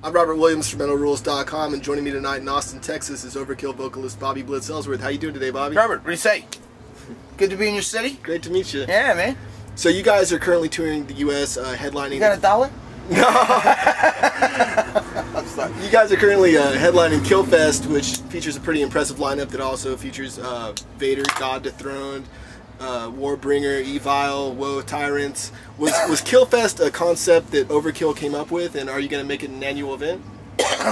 I'm Robert Williams from MetalRules.com, and joining me tonight in Austin, Texas is Overkill vocalist Bobby Blitz Ellsworth. How you doing today, Bobby? Robert, what do you say? Good to be in your city? Great to meet you. Yeah, man. So you guys are currently touring the U.S., headlining... You got $1? No! I'm sorry. You guys are currently headlining Killfest, which features a pretty impressive lineup that also features Vader, God Dethroned, Warbringer, Evil, Woe, Tyrants. Was Killfest a concept that Overkill came up with, and are you going to make it an annual event?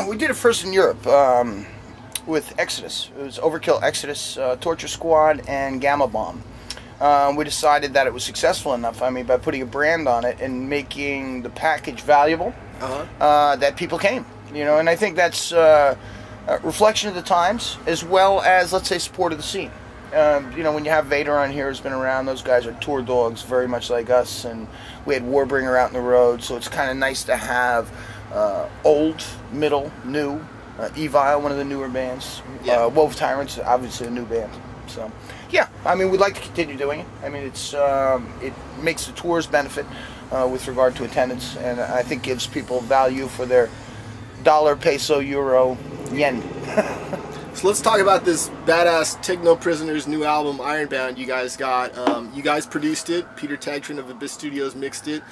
We did it first in Europe with Exodus. It was Overkill, Exodus, Torture Squad, and Gamma Bomb. We decided that it was successful enough, I mean, by putting a brand on it and making the package valuable, that people came. You know, and I think that's a reflection of the times, as well as, let's say, support of the scene. You know, when you have Vader on here, who's been around, those guys are tour dogs, very much like us, and we had Warbringer out in the road, so it's kind of nice to have old, middle, new, Evil, one of the newer bands, Woe, Tyrants, obviously a new band. So, yeah, I mean, we'd like to continue doing it. I mean, it's it makes the tours benefit with regard to attendance, and I think gives people value for their dollar, peso, euro, yen. So let's talk about this badass Take No Prisoners new album, Ironbound, you guys got. You guys produced it. Peter Tagtron of Abyss Studios mixed it.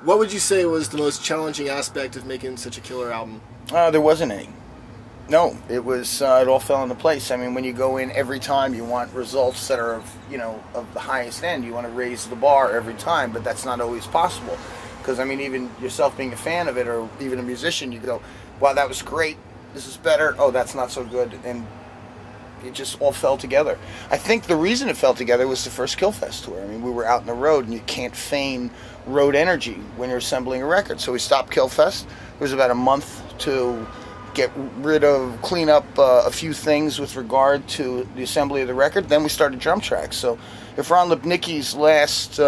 What would you say was the most challenging aspect of making such a killer album? There wasn't any. No, it was. It all fell into place. I mean, when you go in every time, you want results that are of, you know, of the highest end. You want to raise the bar every time, but that's not always possible. Because I mean, even yourself being a fan of it, or even a musician, you go, "Wow, that was great. This is better. Oh, that's not so good." And it just all fell together. I think the reason it fell together was the first Killfest tour. I mean, we were out in the road, and you can't feign road energy when you're assembling a record. So we stopped Killfest. It was about a month to get rid of, clean up a few things with regard to the assembly of the record. Then we started drum tracks. So if Ron Lipnicki's last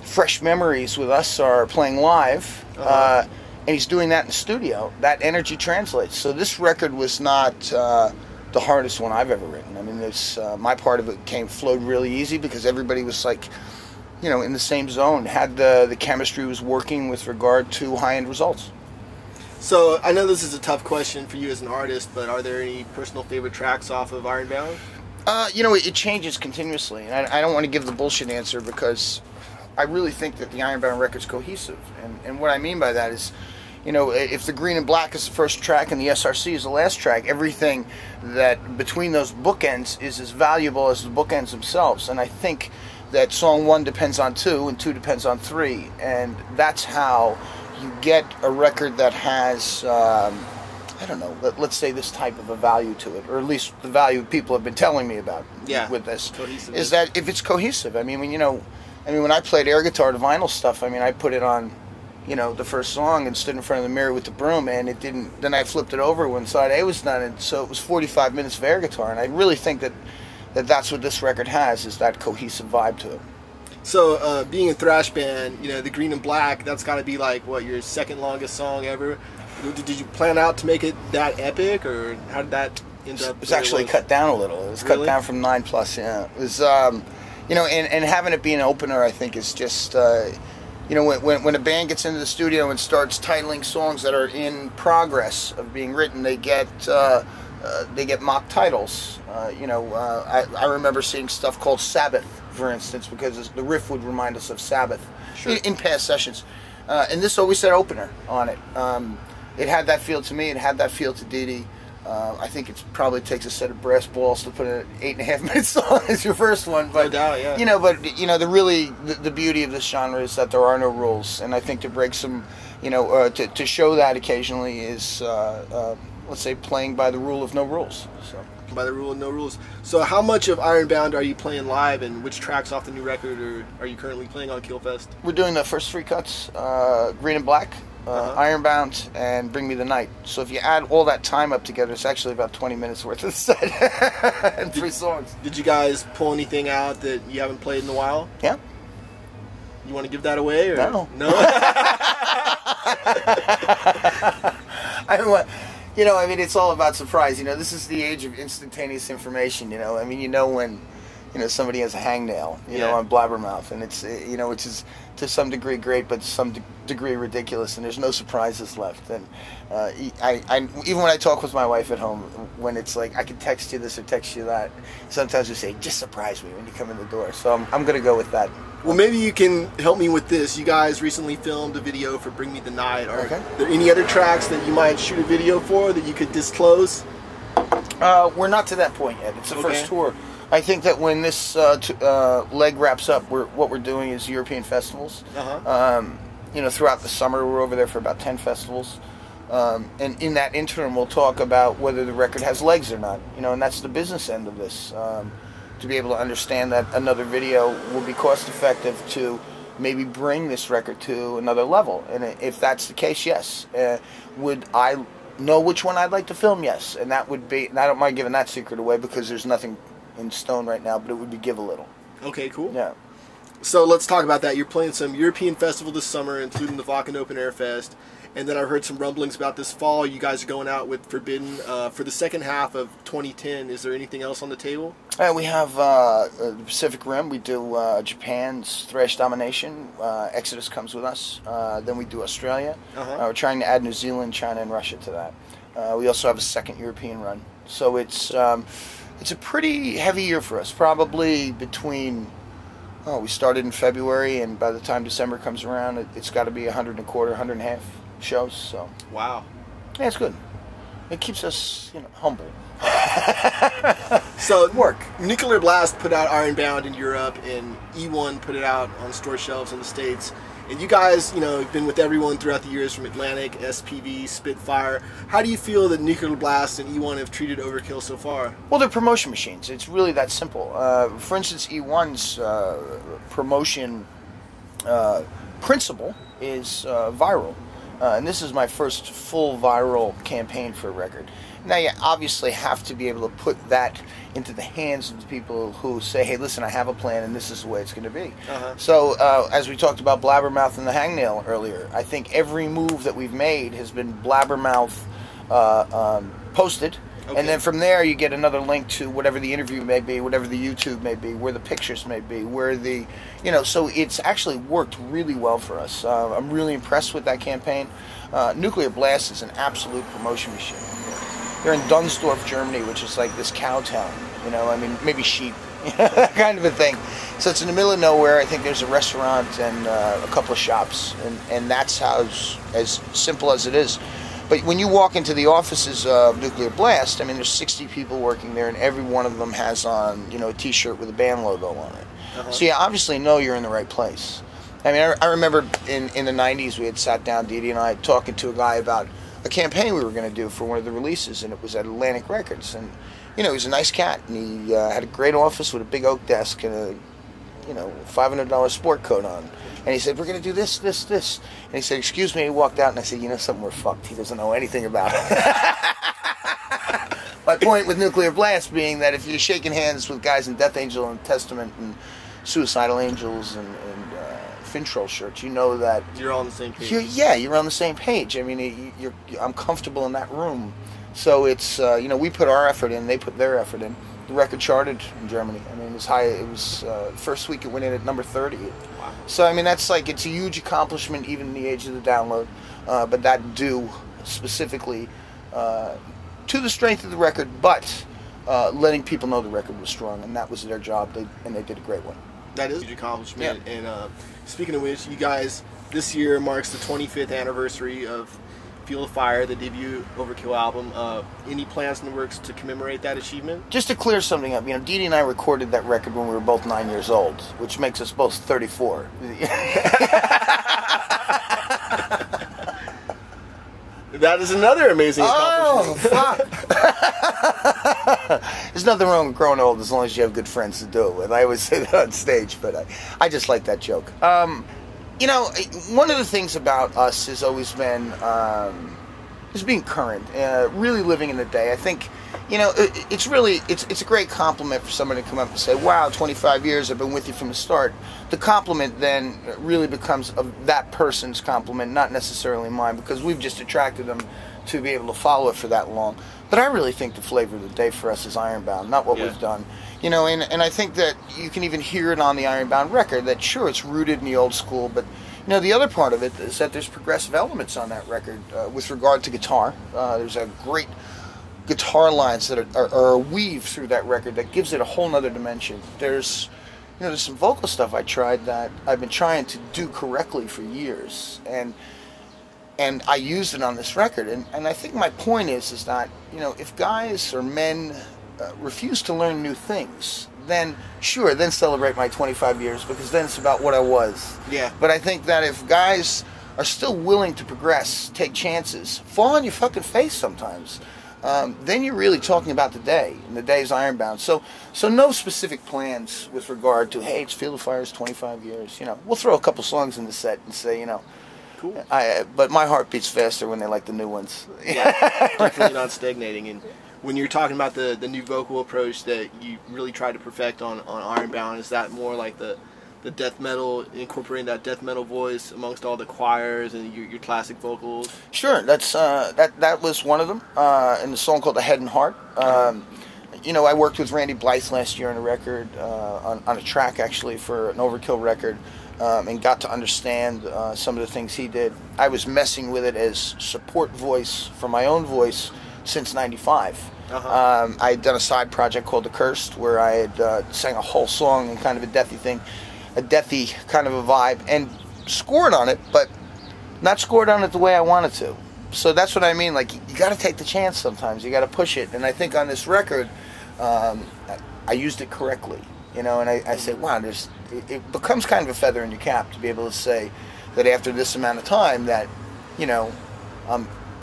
fresh memories with us are playing live, and he's doing that in the studio, that energy translates. So this record was not the hardest one I've ever written. I mean, this my part of it flowed really easy because everybody was like, you know, in the same zone. Had the chemistry was working with regard to high-end results. So I know this is a tough question for you as an artist, but are there any personal favorite tracks off of Ironbound? You know, it changes continuously, and I don't want to give the bullshit answer because I really think that the Ironbound record's cohesive. And what I mean by that is, you know, if the Green and Black is the first track and the SRC is the last track, everything that between those bookends is as valuable as the bookends themselves. And I think that song 1 depends on 2 and 2 depends on 3, and that's how you get a record that has, I don't know, let's say this type of a value to it, or at least the value people have been telling me about with this, is that if it's cohesive. I mean, when I played air guitar to vinyl stuff, I mean, I put it on, you know, the first song and stood in front of the mirror with the broom, and it didn't, then I flipped it over when side A was done, and so it was 45 minutes of air guitar, and I really think that that's what this record has, is that cohesive vibe to it. So, being a thrash band, you know, the Green and Black, that's got to be like, what, your second longest song ever? Did you plan out to make it that epic, or how did that end up? It was actually cut down a little. It was cut down from 9+, yeah. It was, you know, and having it be an opener, I think, is just, you know, when a band gets into the studio and starts titling songs that are in progress of being written, they get mock titles. You know, I remember seeing stuff called Sabbath, for instance, because the riff would remind us of Sabbath in past sessions. And this always said opener on it. It had that feel to me. It had that feel to Dee Dee. I think it probably takes a set of brass balls to put an 8.5-minute song as your first one. But, no doubt, yeah. You know, the beauty of this genre is that there are no rules. And I think to break some, you know, to show that occasionally is, let's say, playing by the rule of no rules. So. By the rule of no rules. So how much of Ironbound are you playing live, and which tracks off the new record are you currently playing on Killfest? We're doing the first 3 cuts, Green and Black, Ironbound, and Bring Me the Night. So if you add all that time up together, it's actually about 20 minutes worth of set and 3 songs. Did you guys pull anything out that you haven't played in a while? Yeah. You want to give that away? Or? No. No? You know, I mean, it's all about surprise. You know, this is the age of instantaneous information, you know. I mean, you know when somebody has a hangnail, on Blabbermouth, and it's, which is to some degree great, but to some degree ridiculous, and there's no surprises left. And I even when I talk with my wife at home, when it's like I can text you this or text you that, sometimes we say, just surprise me when you come in the door. So I'm going to go with that. Well, maybe you can help me with this. You guys recently filmed a video for Bring Me the Night. Are there any other tracks that you might shoot a video for that you could disclose? We're not to that point yet. It's the first tour. I think that when this leg wraps up, what we're doing is European festivals. Throughout the summer, we're over there for about 10 festivals. And in that interim, we'll talk about whether the record has legs or not. And that's the business end of this. To be able to understand that another video will be cost effective to maybe bring this record to another level. And if that's the case, yes. Would I know which one I'd like to film? Yes. And that would be, and I don't mind giving that secret away because there's nothing in stone right now, but it would be Give a Little. Okay, cool. Yeah. So let's talk about that. You're playing some European festival this summer, including the Wacken Open Air Fest. And then I heard some rumblings about this fall. You guys are going out with Forbidden for the second half of 2010. Is there anything else on the table? We have the Pacific Rim. We do Japan's Thrash Domination. Exodus comes with us. Then we do Australia. We're trying to add New Zealand, China, and Russia to that. We also have a second European run. So it's a pretty heavy year for us. Probably between... we started in February, and by the time December comes around, it's got to be 100 and a quarter, 100 and a half shows. So wow, yeah, it's good. It keeps us, humble. So work. Nuclear Blast put out Ironbound in Europe, and E1 put it out on store shelves in the States. And you guys, have been with everyone throughout the years, from Atlantic, SPV, Spitfire. How do you feel that Nuclear Blast and E1 have treated Overkill so far? Well, they're promotion machines. It's really that simple. For instance, E1's promotion principle is viral. And this is my first full viral campaign for a record. Now, you obviously have to be able to put that into the hands of the people who say, hey, listen, I have a plan, and this is the way it's going to be. So, as we talked about Blabbermouth and the Hangnail earlier, I think every move that we've made has been Blabbermouth posted. Okay. And then from there, you get another link to whatever the interview may be, whatever the YouTube may be, where the pictures may be, where the, so it's actually worked really well for us. I'm really impressed with that campaign. Nuclear Blast is an absolute promotion machine. They're in Dunsdorf, Germany, which is like this cow town, maybe sheep, that kind of a thing. So it's in the middle of nowhere. I think there's a restaurant and a couple of shops, and that's how, as simple as it is. But when you walk into the offices of Nuclear Blast, there's 60 people working there, and every one of them has on, a T-shirt with a band logo on it. So you obviously know you're in the right place. I remember in the 90s, we had sat down, Dee Dee and I, talking to a guy about a campaign we were going to do for one of the releases, and it was at Atlantic Records. And, he was a nice cat, and he had a great office with a big oak desk and a, $500 sport coat on. And he said, we're going to do this, this, this. And he said, excuse me. He walked out, and I said, something, we're fucked. He doesn't know anything about it. My point with Nuclear Blast being that if you're shaking hands with guys in Death Angel and Testament and Suicidal Angels and Fintroll shirts, you know that... You're on the same page. You're on the same page. I'm comfortable in that room. So it's, we put our effort in, they put their effort in. The record charted in Germany. It was high. It was first week it went in at number 30. Wow. So that's it's a huge accomplishment even in the age of the download. But that due specifically to the strength of the record, but letting people know the record was strong, and that was their job. They did a great one. That is a huge accomplishment. Yeah. And speaking of which, you guys, this year marks the 25th anniversary of Fuel of Fire, the debut Overkill album. Any plans in the works to commemorate that achievement? Just to clear something up, Dee Dee and I recorded that record when we were both 9 years old, which makes us both 34. That is another amazing accomplishment. Oh, fuck. There's nothing wrong with growing old as long as you have good friends to do it with. I always say that on stage, but I just like that joke. One of the things about us has always been, is being current, really living in the day. I think, you know, it's a great compliment for somebody to come up and say, wow, 25 years, I've been with you from the start. The compliment then really becomes that person's compliment, not necessarily mine, because we've just attracted them to be able to follow it for that long. But I really think the flavor of the day for us is Ironbound, not what we've done. You know, and I think that you can even hear it on the Ironbound record, that sure, it's rooted in the old school, but you know, the other part of it is that there's progressive elements on that record with regard to guitar. There's a great guitar lines that are a weave through that record that gives it a whole nother dimension. There's, you know, there's some vocal stuff I tried that I've been trying to do correctly for years, and I used it on this record. And I think my point is that, you know, if guys or men refuse to learn new things, then sure, then celebrate my 25 years, because then it's about what I was. Yeah. But I think that if guys are still willing to progress, take chances, fall on your fucking face sometimes, then you're really talking about the day, and the day's Ironbound. So no specific plans with regard to, hey, it's Field of Fire's 25 years. You know, we'll throw a couple songs in the set and say, you know, cool. But my heart beats faster when they like the new ones. Yeah, definitely not stagnating. And when you're talking about the new vocal approach that you really try to perfect on Ironbound, is that more like the death metal, incorporating that death metal voice amongst all the choirs and your classic vocals? Sure, that's that was one of them in the song called "The Head and Heart." You know, I worked with Randy Blythe last year on a record, on a track actually for an Overkill record, and got to understand some of the things he did. I was messing with it as support voice for my own voice since '95. I had done a side project called The Cursed, where I had sang a whole song and kind of a deathy thing, a deathy kind of a vibe, and scored on it, but not scored on it the way I wanted to. So that's what I mean, like, you got to take the chance sometimes, you got to push it. And I think on this record, I used it correctly, you know, and I say, wow, it becomes kind of a feather in your cap to be able to say that after this amount of time that, you know,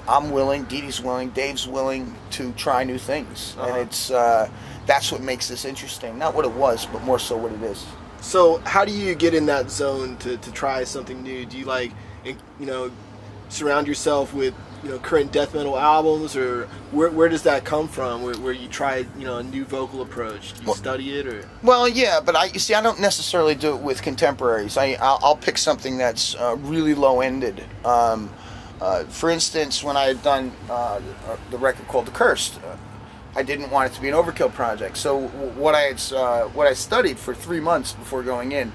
I'm willing, Dee Dee's willing, Dave's willing to try new things. And it's that's what makes this interesting. Not what it was, but more so what it is. So how do you get in that zone to try something new? Do you, like, you know, surround yourself with, you know, current death metal albums, or where does that come from, where you try, you know, a new vocal approach? Do you study it, or? Well, yeah, but you see, I don't necessarily do it with contemporaries. I'll pick something that's really low-ended. For instance, when I had done the record called The Cursed, I didn't want it to be an Overkill project. So what I studied for 3 months before going in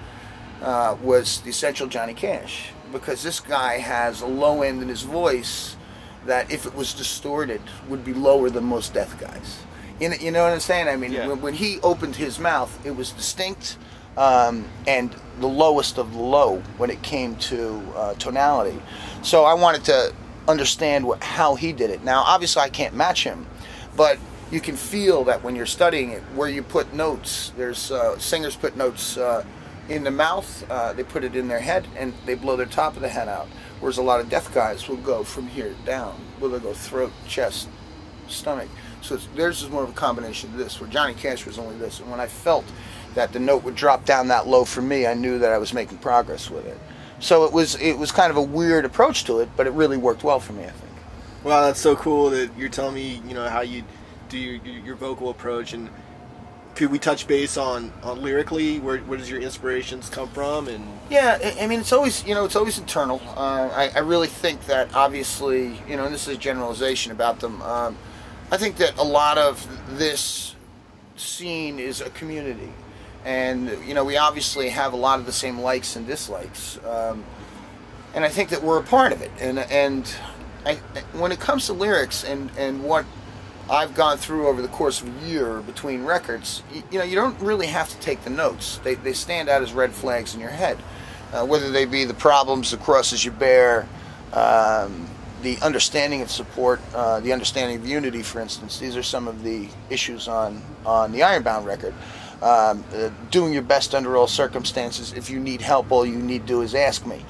was the essential Johnny Cash, because this guy has a low end in his voice that, if it was distorted, would be lower than most death guys. You know what I'm saying? I mean, when he opened his mouth, it was distinct and the lowest of the low when it came to tonality. So I wanted to understand how he did it. Now, obviously, I can't match him, but you can feel that when you're studying it, where you put notes. There's singers put notes in the mouth, they put it in their head, and they blow their top of the head out. Whereas a lot of deaf guys will go from here down. Will they go throat, chest, stomach? So theirs is more of a combination of this, where Johnny Cash was only this. And when I felt that the note would drop down that low for me, I knew that I was making progress with it. So it was kind of a weird approach to it, but it really worked well for me, I think. Wow, that's so cool that you're telling me, you know, how you do your vocal approach. And could we touch base on lyrically, where does your inspirations come from? And yeah, I mean, it's always, you know, it's always internal. I really think that, obviously, you know, and this is a generalization about them, I think that a lot of this scene is a community. And, you know, we obviously have a lot of the same likes and dislikes. And I think that we're a part of it. And when it comes to lyrics and what I've gone through over the course of a year between records, you know, you don't really have to take the notes. They stand out as red flags in your head. Whether they be the problems, the crosses you bear, the understanding of support, the understanding of unity, for instance. These are some of the issues on the Ironbound record. Doing your best under all circumstances. If you need help, all you need to do is ask me.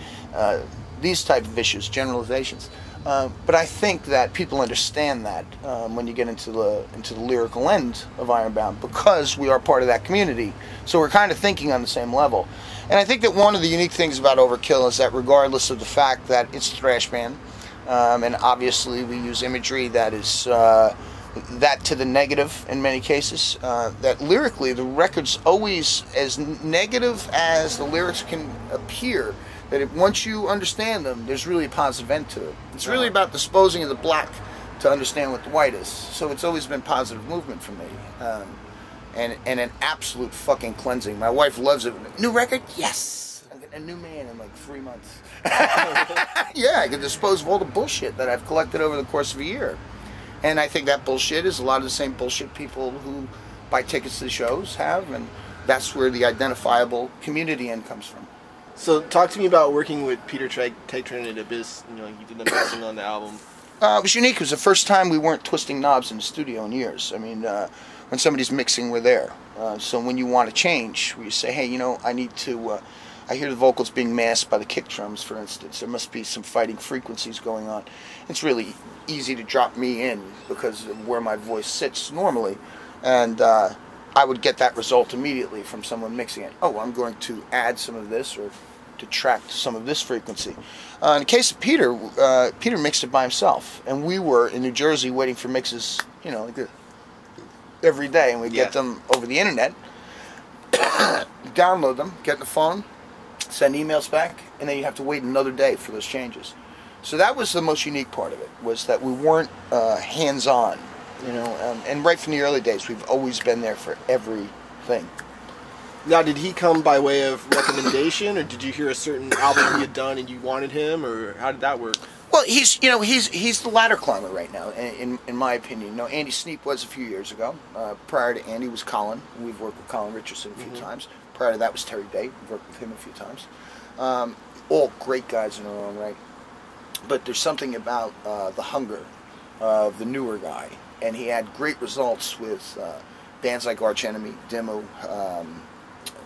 These type of issues, generalizations. But I think that people understand that when you get into the lyrical end of Ironbound, because we are part of that community. So we're kind of thinking on the same level. And I think that one of the unique things about Overkill is that, regardless of the fact that it's a thrash band, And obviously we use imagery that is that to the negative in many cases. That lyrically the record's always as negative as the lyrics can appear. That once you understand them, there's really a positive end to it. It's really about disposing of the black to understand what the white is. So it's always been positive movement for me. And an absolute fucking cleansing. My wife loves it. New record? Yes! I'm getting a new man in like 3 months. Yeah, I can dispose of all the bullshit that I've collected over the course of a year. And I think that bullshit is a lot of the same bullshit people who buy tickets to the shows have, and that's where the identifiable community end comes from. So talk to me about working with Peter Tegtren at Abyss. You know, you did the mixing on the album. It was unique. It was the first time we weren't twisting knobs in the studio in years. I mean, when somebody's mixing, we're there. So when you want to change, you say, hey, you know, I need to... I hear the vocals being masked by the kick drums, for instance. There must be some fighting frequencies going on. It's really easy to drop me in because of where my voice sits normally. And I would get that result immediately from someone mixing it. Oh, I'm going to add some of this or detract some of this frequency. In the case of Peter, Peter mixed it by himself. And we were in New Jersey waiting for mixes, you know, like every day. And we get them over the internet, download them, get the phone, send emails back, and then you have to wait another day for those changes. So that was the most unique part of it, was that we weren't hands-on, you know, and right from the early days, we've always been there for everything. Now, did he come by way of recommendation, or did you hear a certain album he had done and you wanted him, or how did that work? Well, he's the ladder climber right now, in my opinion. You know, Andy Sneap was a few years ago. Prior to Andy was Colin. We've worked with Colin Richardson a few times. Prior to that was Terry Day. We've worked with him a few times. All great guys in their own right. But there's something about the hunger of the newer guy. And he had great results with bands like Arch Enemy, Demo,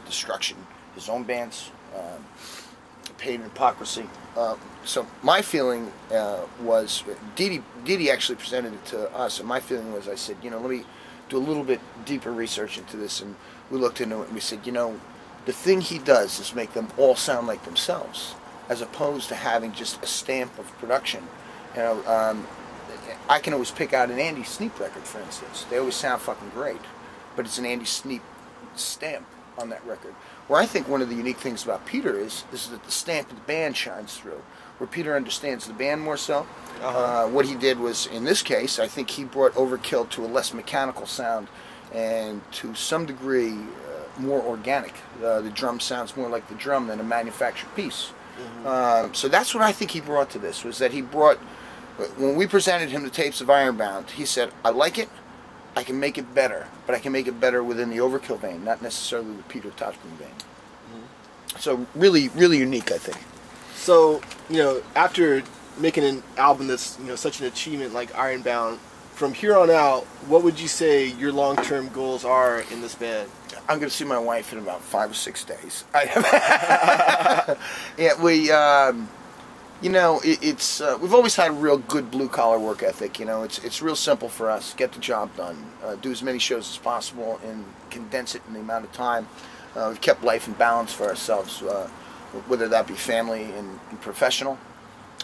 Destruction, his own bands, Pain and Hypocrisy. So my feeling was, Dee actually presented it to us, and my feeling was, I said, you know, let me do a little bit deeper research into this, and we looked into it, and we said, you know, the thing he does is make them all sound like themselves, as opposed to having just a stamp of production. You know, I can always pick out an Andy Sneap record, for instance. They always sound fucking great, but it's an Andy Sneap stamp on that record. Where I think one of the unique things about Peter is that the stamp of the band shines through, where Peter understands the band more so. What he did was, in this case, I think he brought Overkill to a less mechanical sound and to some degree more organic. The drum sounds more like the drum than a manufactured piece. So that's what I think he brought to this, was that he brought, when we presented him the tapes of Ironbound, he said, I like it, I can make it better, but I can make it better within the Overkill vein, not necessarily the Peter Tegtren vein. So really, really unique, I think. So, you know, after making an album that's, you know, such an achievement like Ironbound, from here on out, what would you say your long-term goals are in this band? I'm going to see my wife in about 5 or 6 days. Yeah, we, you know, it's we've always had a real good blue-collar work ethic. You know, it's real simple for us. Get the job done. Do as many shows as possible and condense it in the amount of time. We've kept life in balance for ourselves, whether that be family and professional.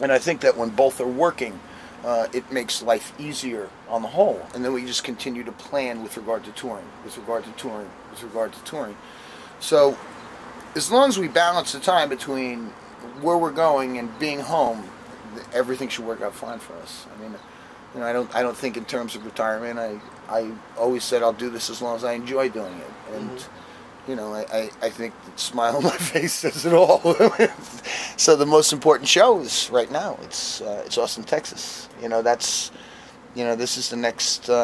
And I think that when both are working, it makes life easier on the whole. And then we just continue to plan with regard to touring, with regard to touring, with regard to touring. So as long as we balance the time between where we're going and being home, everything should work out fine for us. I mean, you know, I don't think in terms of retirement. I always said I'll do this as long as I enjoy doing it. And you know, I think the smile on my face says it all. So the most important show is right now. It's Austin, Texas. You know, that's, you know, this is the next you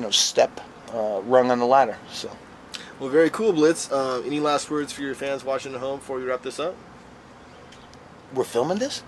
know, step rung on the ladder. So. Well, very cool, Blitz. Any last words for your fans watching at home before we wrap this up? We're filming this?